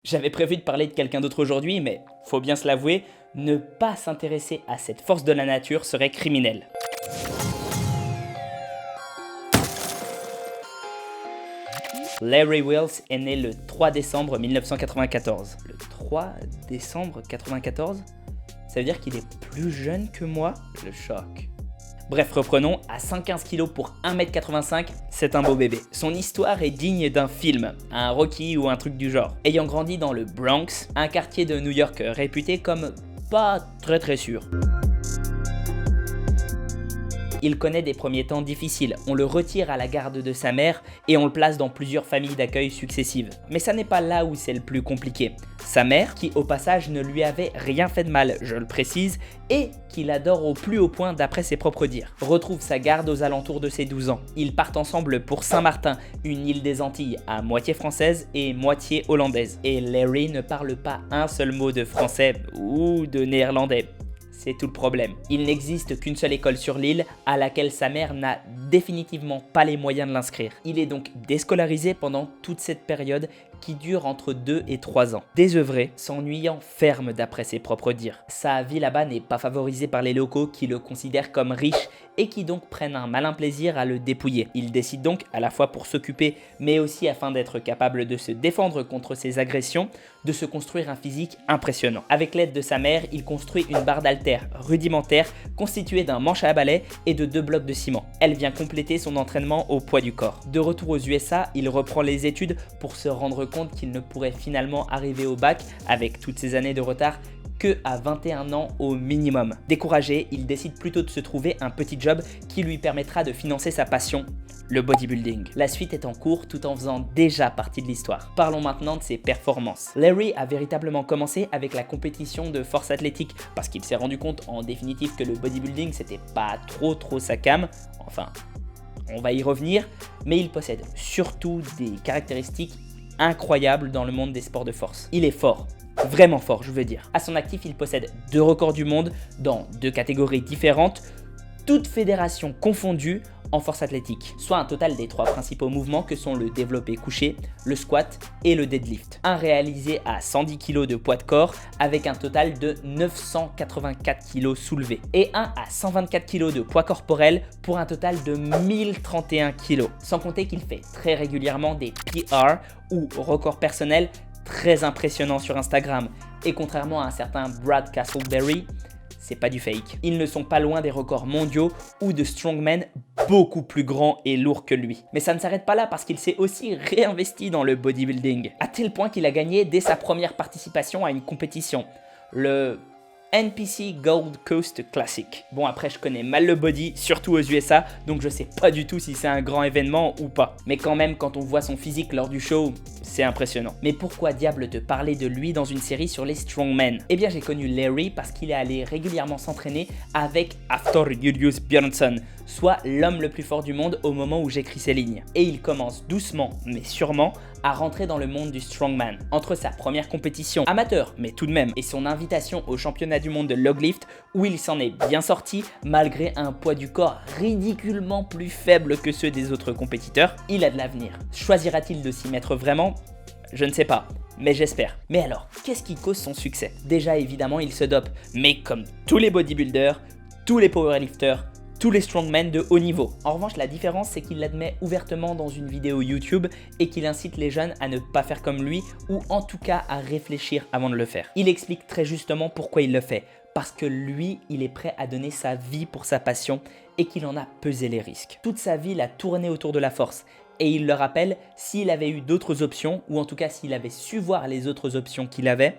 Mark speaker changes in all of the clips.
Speaker 1: J'avais prévu de parler de quelqu'un d'autre aujourd'hui, mais faut bien se l'avouer, ne pas s'intéresser à cette force de la nature serait criminel. Larry Wheels est né le 3 décembre 1994. Le 3 décembre 1994 ? Ça veut dire qu'il est plus jeune que moi ? Le choc. Bref, reprenons, à 115 kg pour 1m85, c'est un beau bébé. Son histoire est digne d'un film, un Rocky ou un truc du genre. Ayant grandi dans le Bronx, un quartier de New York réputé comme pas très sûr. Il connaît des premiers temps difficiles, on le retire à la garde de sa mère et on le place dans plusieurs familles d'accueil successives. Mais ça n'est pas là où c'est le plus compliqué. Sa mère, qui au passage ne lui avait rien fait de mal, je le précise, et qu'il adore au plus haut point d'après ses propres dires, retrouve sa garde aux alentours de ses 12 ans. Ils partent ensemble pour Saint-Martin, une île des Antilles à moitié française et moitié hollandaise. Et Larry ne parle pas un seul mot de français ou de néerlandais. C'est tout le problème. Il n'existe qu'une seule école sur l'île à laquelle sa mère n'a définitivement pas les moyens de l'inscrire. Il est donc déscolarisé pendant toute cette période qui dure entre 2 et 3 ans. Désœuvré, s'ennuyant ferme d'après ses propres dires. Sa vie là-bas n'est pas favorisée par les locaux qui le considèrent comme riche et qui donc prennent un malin plaisir à le dépouiller. Il décide donc, à la fois pour s'occuper mais aussi afin d'être capable de se défendre contre ses agressions, de se construire un physique impressionnant. Avec l'aide de sa mère, il construit une barre d'haltères rudimentaire constituée d'un manche à balai et de 2 blocs de ciment. Elle vient compléter son entraînement au poids du corps. De retour aux USA, il reprend les études pour se rendre compte qu'il ne pourrait finalement arriver au bac avec toutes ces années de retard que à 21 ans au minimum. Découragé, il décide plutôt de se trouver un petit job qui lui permettra de financer sa passion, le bodybuilding. La suite est en cours tout en faisant déjà partie de l'histoire. Parlons maintenant de ses performances. Larry a véritablement commencé avec la compétition de force athlétique parce qu'il s'est rendu compte en définitive que le bodybuilding c'était pas trop sa came. Enfin, on va y revenir, mais il possède surtout des caractéristiques incroyables dans le monde des sports de force. Il est fort. Vraiment fort, je veux dire. À son actif, il possède 2 records du monde dans 2 catégories différentes, toutes fédérations confondues en force athlétique, soit un total des 3 principaux mouvements que sont le développé couché, le squat et le deadlift. Un réalisé à 110 kg de poids de corps avec un total de 984 kg soulevés et un à 124 kg de poids corporel pour un total de 1031 kg. Sans compter qu'il fait très régulièrement des PR ou records personnels très impressionnant sur Instagram et contrairement à un certain Brad Castleberry, c'est pas du fake. Ils ne sont pas loin des records mondiaux ou de strongmen beaucoup plus grands et lourds que lui. Mais ça ne s'arrête pas là parce qu'il s'est aussi réinvesti dans le bodybuilding, à tel point qu'il a gagné dès sa première participation à une compétition, le NPC Gold Coast Classic. Bon, après je connais mal le body, surtout aux USA, donc je sais pas du tout si c'est un grand événement ou pas. Mais quand même, quand on voit son physique lors du show, c'est impressionnant. Mais pourquoi diable te parler de lui dans une série sur les strongmen ? Eh bien j'ai connu Larry parce qu'il est allé régulièrement s'entraîner avec Hafthor Julius Björnsson, soit l'homme le plus fort du monde au moment où j'écris ces lignes. Et il commence doucement mais sûrement à rentrer dans le monde du strongman. Entre sa première compétition amateur, mais tout de même, et son invitation au championnat du monde de loglift où il s'en est bien sorti malgré un poids du corps ridiculement plus faible que ceux des autres compétiteurs, il a de l'avenir. Choisira-t-il de s'y mettre vraiment ? Je ne sais pas, mais j'espère. Mais alors, qu'est-ce qui cause son succès ? Déjà évidemment, il se dope, mais comme tous les bodybuilders, tous les powerlifters, tous les strongmen de haut niveau. En revanche, la différence, c'est qu'il l'admet ouvertement dans une vidéo YouTube et qu'il incite les jeunes à ne pas faire comme lui ou en tout cas à réfléchir avant de le faire. Il explique très justement pourquoi il le fait. Parce que lui, il est prêt à donner sa vie pour sa passion et qu'il en a pesé les risques. Toute sa vie, il a tourné autour de la force. Et il le rappelle, s'il avait eu d'autres options, ou en tout cas s'il avait su voir les autres options qu'il avait,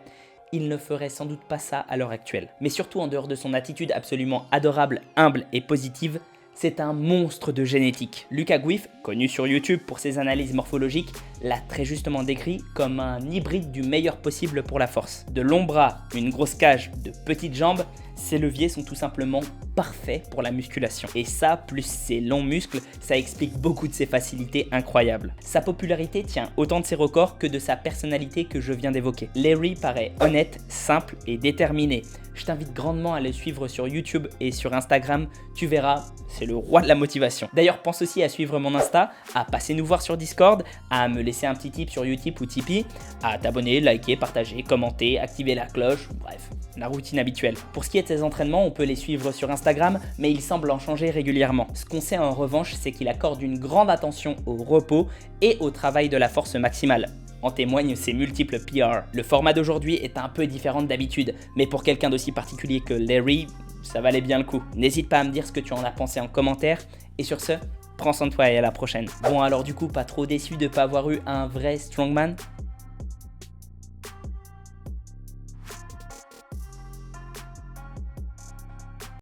Speaker 1: il ne ferait sans doute pas ça à l'heure actuelle. Mais surtout en dehors de son attitude absolument adorable, humble et positive, c'est un monstre de génétique. Lucas Guif, connu sur YouTube pour ses analyses morphologiques, l'a très justement décrit comme un hybride du meilleur possible pour la force. De longs bras, une grosse cage, de petites jambes, ses leviers sont tout simplement parfaits pour la musculation. Et ça, plus ses longs muscles, ça explique beaucoup de ses facilités incroyables. Sa popularité tient autant de ses records que de sa personnalité que je viens d'évoquer. Larry paraît honnête, simple et déterminé. Je t'invite grandement à le suivre sur YouTube et sur Instagram, tu verras, c'est le roi de la motivation. D'ailleurs, pense aussi à suivre mon Insta, à passer nous voir sur Discord, à me laisser laisser un petit tip sur Utip ou Tipeee, à t'abonner, liker, partager, commenter, activer la cloche, bref, la routine habituelle. Pour ce qui est de ses entraînements, on peut les suivre sur Instagram, mais il semble en changer régulièrement. Ce qu'on sait en revanche, c'est qu'il accorde une grande attention au repos et au travail de la force maximale. En témoignent ses multiples PR. Le format d'aujourd'hui est un peu différent d'habitude, mais pour quelqu'un d'aussi particulier que Larry, ça valait bien le coup. N'hésite pas à me dire ce que tu en as pensé en commentaire, et sur ce, prends soin de toi et à la prochaine. Bon alors du coup, pas trop déçu de pas avoir eu un vrai strongman?